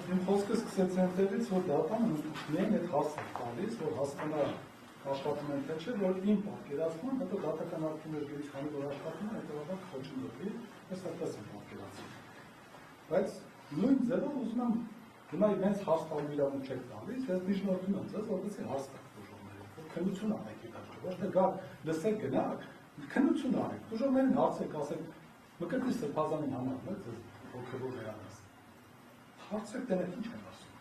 Իմ խոսքը սկսեց այնտեղից, որ դատան միայն այդ հաստ տալիս, որ հասկանա աշխատում են թե չէ, որ իմ պատկերացման, հետո դատական ակտիվներից քանի որ աշխատում են, հետևաբար խոչընդոտվի, ես այդպես եմ պատկերացնում։ Բայց նույն ձևով ուզում եմ հիմա իրենց հաստ տալու իրավունք չեք տալիս, ես միջնորդում եմ ձեզ, որպեսզի հաստ տակ դժողներին, որ քննություն անեք իր դաշտը, ոչ թե գա լսեք գնաք, քննություն անեք, դժողներին հարցեք, ասեք, Մկրտիչ Սրբազանի համար ձեզ հոգևոր վերանաս։ Հարցեք դրանք ինչ են ասում։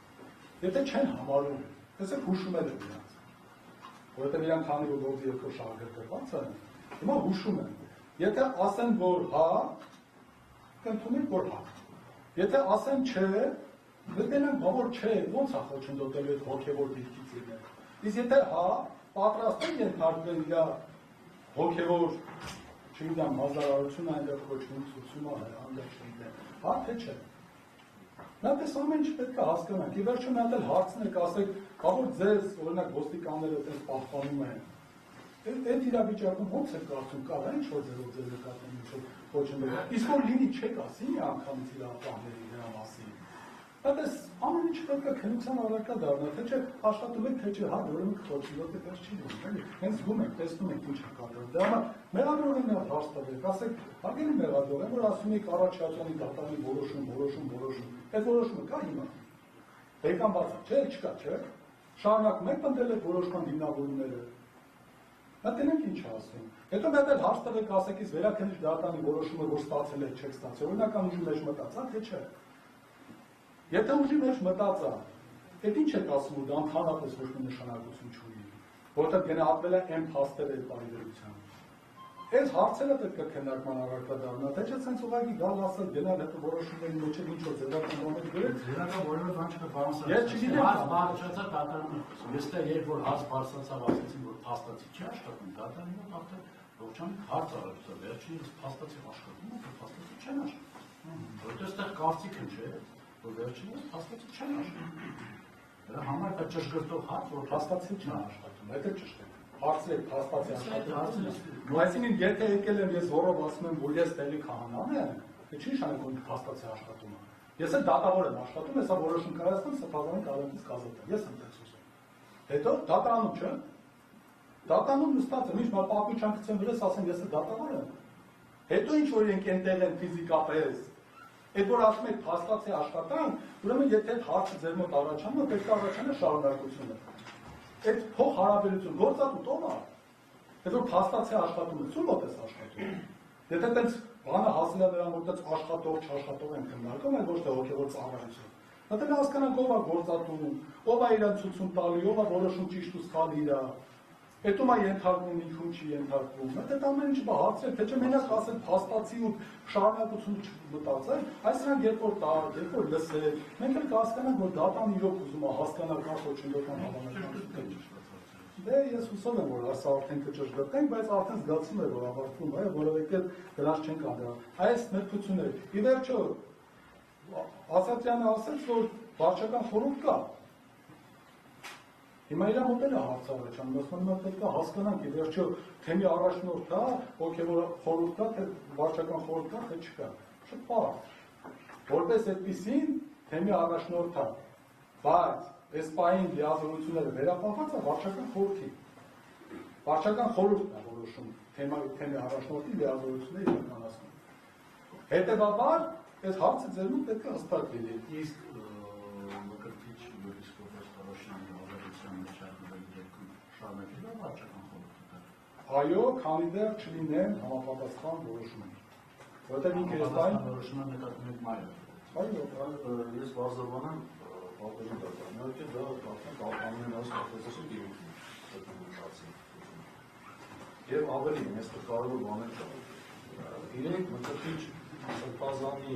Եթե չեն համարում, տեսեք հուշում են նրանց։ Որովհետև իրանք քանի որ գործի երկու շահագրգռված են, հիմա հուշում են։ Եթե ասեն, որ հա, կընդունենք, որ հա։ Եթե ասեն չէ, դրանք բավոր չէ, ո՞նց է խոչընդոտելու այդ հոգևոր դիրքից իրեն։ Իսկ եթե հա, պատրաստ են ենթարկվել իր հոգևոր չգիտեմ, հազարարությունը այնտեղ կոչվում ցուցումը այնտեղ չգիտեմ, հա թե չէ։ Նայես ամեն ինչ պետք է հասկանանք։ Ի վերջո մի հատ էլ հարցնեք, ասեք, բավոր ձեզ օրինակ ոստիկանները այդպես պահպանում են։ Այդ իրավիճակում ո՞նց է կարծում կա, ինչ որ ձեր նկատմամբ ինչ-որ կոչում է։ Իսկ որ լինի չեք ասի մի անգամից իրավապահների դրա մասին։ Այդպես ամեն ինչ պետք է քննության առարկա դառնա, թե չէ աշխատում եք, թե չէ, հա, ուրեմն կոչիլոտ է դեռ չի լինում, էլի։ Հենց զգում եք, տեսնում եք ինչ է կատարվում։ Դա համար մեղադրող են հարց տվեք, ասեք, հագելի մեղադրող են, որ ասում եք առաջացանի դատարանի որոշում։ Այդ որոշումը կա հիմա։ Բեկամբաց է, չէ, չկա, չէ։ Շարունակում եք պնդել եք որոշման հիմնավորումները։ Դա տենեք ինչ ասում։ Հետո մեկ էլ հարց տվեք, ասեք, իսկ վերաքննիչ դատարանի որոշումը որ ստացել եք, չեք ստացել, օրինական ուժի մեջ մտածա, թե չէ։ Եթե ուժի մեջ մտածա, այդ ինչ եք ասում, որ դա ընդհանրապես ոչ մի նշանակություն չունի, որտեղ գնահատվել է այն փաստերը այդ բարիվերությամբ։ Այս հարցերը պետք է քննարկման առարկա դառնա, թե չէ ցենց ուղղակի գալ ասել, գնալ հետո որոշումների մեջ ինչ որ ձեռնարկում բաներ գրել։ Ձեռնարկը որևէ բան չկա, պարոն Սարգսյան։ Ես չգիտեմ, բարձրացա դատարանում։ Եստեղ երբ որ հարց բարձրացավ, ասեցին, որ փաստացի չի աշխատում, դատարանը արդեն ողջան հարց արեց, վերջինս փաստացի աշխատում է, փաստացի չեն աշխատում։ Որտեղ այստեղ կարծիք չէ, որ վերջինս փաստացի չեն աշխատում։ Դրա համար դա ճշգրտող հարց, որ փաստացի չեն աշխատում, դա ճշտ է։ Հարցրեք փաստացի աշխատում։ Այսինքն եթե եկել եմ ես որով ասում եմ, որ ես տեղի քահանան եմ, թե չի նշանակում փաստացի աշխատում է։ Ես էլ դատավոր եմ աշխատում, հեսա որոշում կայացնում Սրբազանի կառույցից կազատել։ Ես եմ տեքս ուզում։ Հետո դատարանում չէ։ Դատարանում նստած եմ, ինչ պատմության գցեմ վրաս ասեմ, ես էլ դատավոր եմ։ Հետո ինչ որ իրենք այնտեղ են ֆիզիկապես։ Այդ որ ասում եք փաստացի աշխատանք, ուրեմն եթե այդ հարցը ձեր մոտ առաջանում է, պետք է առաջանա շարունակությունը։ Այդ փող հարաբերություն գործատու տոն է։ Այդ որ փաստացի աշխատում է, ո՞ւմ մոտ է աշխատում։ Եթե տենց բանը հասել է նրան, որ տենց աշխատող, չաշխատող են քննարկում, այլ ոչ թե հոգևոր ծառայություն։ Դա պետք է հասկանանք ով է գործատում, ով է իրան ցուցում տալի, ով է որոշում ճիշտ ու սխալ իրա։ Հետո է ենթարկվում, ինչու չի ենթարկվում։ Այդ ամեն ինչը հարցեր, թե չէ մենակ ասել փաստացի ու շարունակություն չմտածել, այս նրանք երբ որ տար, երբ որ լսել, մենք էլ կհասկանանք, որ դատան իրոք ուզում է հասկանալ կա խոչընդոտման հավանականությունը։ Դե ես հուսով եմ, որ ասա արդեն կճշգրտենք, բայց արդեն զգացում է, որ ավարտվում է, որովհետև դրանց չենք անդրադառնում։ Այս նրբությունները։ Ի վերջո, Ասատրյանը ասաց, որ վարչական խորհուրդ կա։ Հիմա իրա մոտ էլ է հարց առաջանում, ասում եմ պետք է հասկանանք, ի վերջո թեմի առաջնորդ կա, հոգևոր խորհուրդ կա, թե վարչական խորհուրդ կա, թե չկա։ Շատ պարզ։ Որպես այդպիսին թեմի առաջնորդ է, բայց այս պահին լիազորությունները վերապահված է վարչական խորհրդի։ Վարչական խորհուրդն է որոշում թեմի առաջնորդի լիազորությունները իրականացնում։ Հետևաբար այս հարցը ձեր մոտ պետք է հստակ լինի։ Իսկ Մկրտիչ Բորիս Պրոֆեսորաշյանի ազատության մեջ հայտնվել դեպքում շարունակել է վարչական խորհուրդը։ Այո, քանի դեռ չլինեն համապատասխան որոշումներ։ Որտեղ ինքը այս բանը որոշումը նկատում եք մայրը։ Այո, ես բարձրաբանեմ ապերի դատարանը, որ դա արդեն ամենաս կապեցի դիրքում շտապի։ Եվ ավելին, այստեղ կարևոր բաներ կա։ Իրենք Մկրտիչ Սրբազանի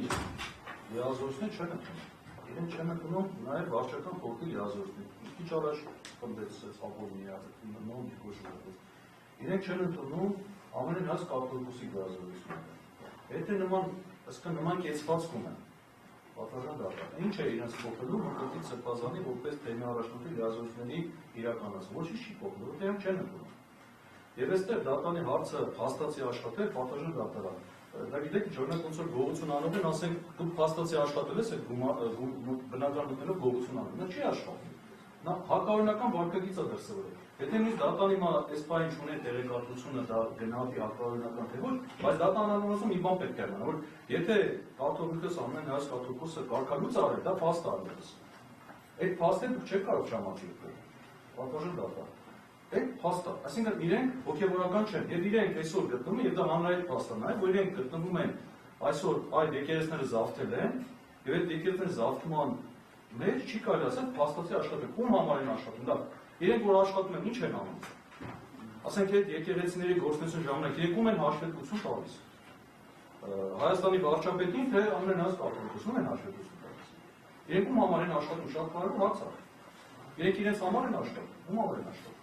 լիազորությունը չեն ընդունում։ Իրենք չեն ընդունում նաև վարչական խորհրդի լիազորությունը։ Քիչ առաջ պնդեց Ապոլոնիա, նոմ դիքոշը։ Իրենք չեն ընդունում ամենայն հաս կաթողիկոսի լիազորությունը։ Եթե նման կեցվածքում են պատասխան դատարանը։ Ինչ է իրենց փոխելու Մկրտիչ Սրբազանի որպես թեմի առաջնորդի լիազորությունների իրականացում։ Ոչինչ չի փոխելու, որտեղ չեն ընդունում։ Եվ այստեղ դատարանի հարցը փաստացի աշխատել պատասխան դատարան։ դա գիտեք, օրինակ ոնց որ գողություն անում են, ասենք դու փաստացի աշխատել ես այդ բնական մտնելով գողություն անում, նա չի աշխատում։ Նա հակաօրինական վարկագիծ է դրսևորել։ Եթե նույնիսկ դատանի մա այս բանը չունի տեղեկատվությունը, դա գնահատի հակաօրինական թե ոչ, բայց դատանանոցում մի բան պետք է իմանա, որ եթե կաթողիկոս ամեն հայոց կաթողիկոսը կարգալուց արել, դա փաստ արել։ Այդ փաստը դուք չեք կարող չհամաձայնել։ Պատվաժան դատա։ Այդ փաստը, այսինքն իրենք հոգևորական չեն, եւ իրենք այսօր գտնվում են, եւ դա հանրային փաստ է, նաեւ որ իրենք գտնվում են այսօր այդ եկեղեցիները զավթել են, եւ այդ եկեղեցիների զավթման մեջ չի կարելի ասել փաստացի աշխատել, ում համար են աշխատում, դա իրենք որ աշխատում են, ինչ են անում։ Ասենք այդ եկեղեցիների գործունեության ժամանակ իրենք ում են հաշվետվություն տալիս։ Հայաստանի վարչապետին թե ամեն հայոց կաթողիկոսում են հաշվետվություն տալիս։ Իրենք ում համար են աշխատում, շատ կարևոր հարց է։ Իրենք իրենց համար են աշխատում, ում համար են աշխատում։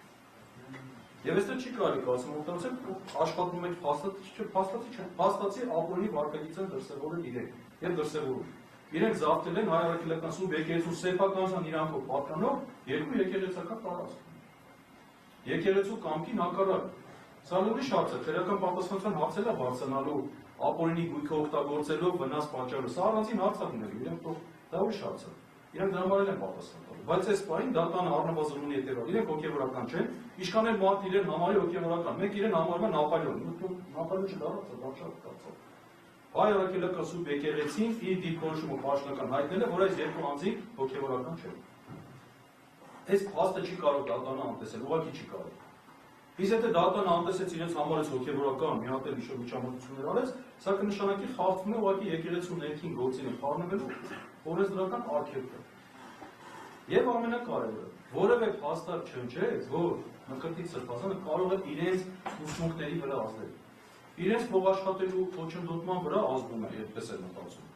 Եվ այստեղ չի կարելի կարծում օգտագործել աշխատում եք փաստացի չեն, փաստացի ապօրինի վարկագիծ են դրսևորել իրենք եւ դրսևորում։ Իրենք զավթել են հայ առաքելական սուրբ եկեղեցու սեփականության իրանքով պատկանող երկու եկեղեցական տարածք։ Եկեղեցու կամքին հակառակ։ Սա ուրիշ հարց է, քրեական պատասխանատվության հարցեր է բարձրանալու ապօրինի գույքը օգտագործելով վնաս պատճառը։ Սա առանձին հարց է լինելու, իրենք դա ուրիշ հարց է։ Իրենք դրա համար են պատասխանատու։ Բայց այս պահին դատանը առնվազն ունի հետևյալ, իրենք հոգևորական չեն, ինչքան էլ մարդ իրեն համարի հոգևորական, մեկ իրեն համարում է Նապոլեոն, Նապոլեոնը չդառած, վարչապետ դարձավ։ Հայ առաքելական սուրբ եկեղեցին իր դիրքորոշումը պաշտոնական հայտնել է, որ այս երկու անձինք հոգևորական չեն։ Այս փաստը չի կարող դատանը անտեսել, ուղղակի չի կարող։ Իսկ եթե դատանը անտեսեց իրենց համարից հոգևորական մի հատ էլ իշոր միջամտություններ արեց, սա կնշանակի խախտվում է ուղղակի եկեղեցու ներքին գործին խառնվելու օրենսդրական արգելքը։ Եվ ամենակարևորը, որևէ փաստարկ չընչեց, որ Մկրտիչ Սրբազանը կարող է իրենց ուսմունքների վրա ազդել։ Իրենց փոխաշխատելու խոչընդոտման վրա ազդում է, այդպես է մտածում։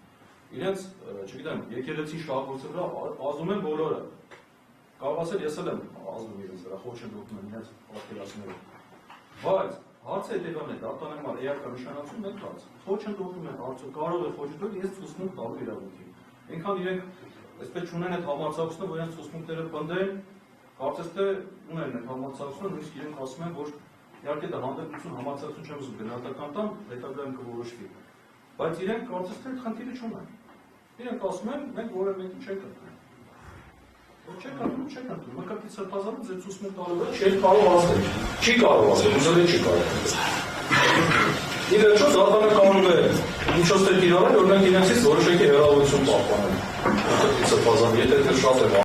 Իրենց, չգիտեմ, եկեղեցի շահագործի վրա ազդում են բոլորը։ Կարող ասել, ես էլ եմ ազդում իրենց վրա, խոչընդոտում եմ իրենց պատկերացնելով։ Բայց հարցը հետևանն է, դատան համար էական նշանակություն մեկ բաց։ Խոչընդոտում են, արդյոք կարող է խոչընդոտել իրենց ուսմունք տալու իրավունքին։ Այնքան իրենք այսպես չունեն այդ համարձակությունը, որ իրենց ուսմունքները պնդեն, կարծես թե ունեն այդ համարձակությունը, նույնիսկ իրենք ասում են, որ իհարկե դա հանդեպություն համարձակություն չեմ ուզում գնահատական տամ, հետագայում կորոշվի։ Բայց իրենք կարծես թե այդ խնդիրը չունեն։ Իրենք ասում են, մենք որևէ մեկին չենք ընդունում։ Չեք ընդունում, Մկրտիչ Սրբազանը ձեր ուսմունք տալու վրա չի կարող ազդել։ Չի կարող ազդել, ուզել չի կարող։ Ի վերջո դատանը կարող է միջոցներ կիրառել, օրինակ իրենցից որոշակի հեռավորություն պահպանել։ Մկրտիչ Սրբազանը, եթե շատ է